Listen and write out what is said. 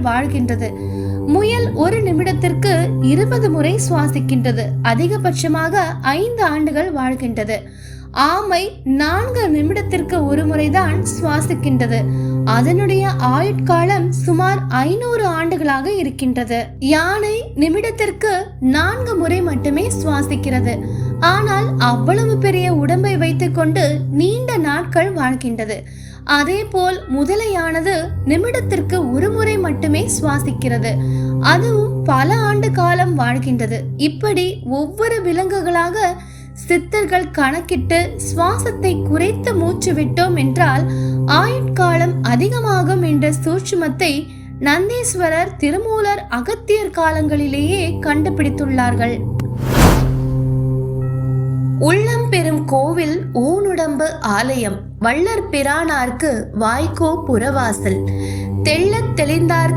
வாழ்கின்றது. முயல் ஒரு நிமிடத்திற்கு 20 முறை சுவாசிக்கின்றது. அதிகபட்சமாக 5 ஆண்டுகள் வாழ்கின்றது. ஆமை 4 நிமிடத்திற்கு ஒரு முறைதான் சுவாசிக்கின்றது. அதனுடைய ஆயுட்காலம் சுமார் 500 ஆண்டுகளாக இருக்கின்றது. யானை நிமிடத்திற்கு 4 முறை மட்டுமே சுவாசிக்கிறது. ஆனால் அவ்வளவு பெரிய உடம்பை வைத்துக்கொண்டு நீண்ட நாட்கள் வாழ்கின்றது. அதே போல் முதலையானது நிமிடத்திற்கு ஒரு முறை மட்டுமே சுவாசிக்கிறது. அதுவும் பல ஆண்டு காலம் வாழ்கின்றது. இப்படி ஒவ்வொரு விலங்குகளாக சித்தர்கள் கணக்கிட்டு சுவாசத்தை குறைத்து மூச்சு விட்டோம் என்றால் ஆயுட்காலம் அதிகமாகும் என்ற சூட்சுமத்தை நந்தீஸ்வரர், திருமூலர், அகத்தியர் காலங்களிலேயே கண்டுபிடித்துள்ளார்கள். உள்ளம் பெறும் கோவில் ஊனுடம்பு ஆலயம். வள்ளற் பிரானார்க்கு வாய்க்கோ புறவாசல். தெள்ளத் தெளிந்தார்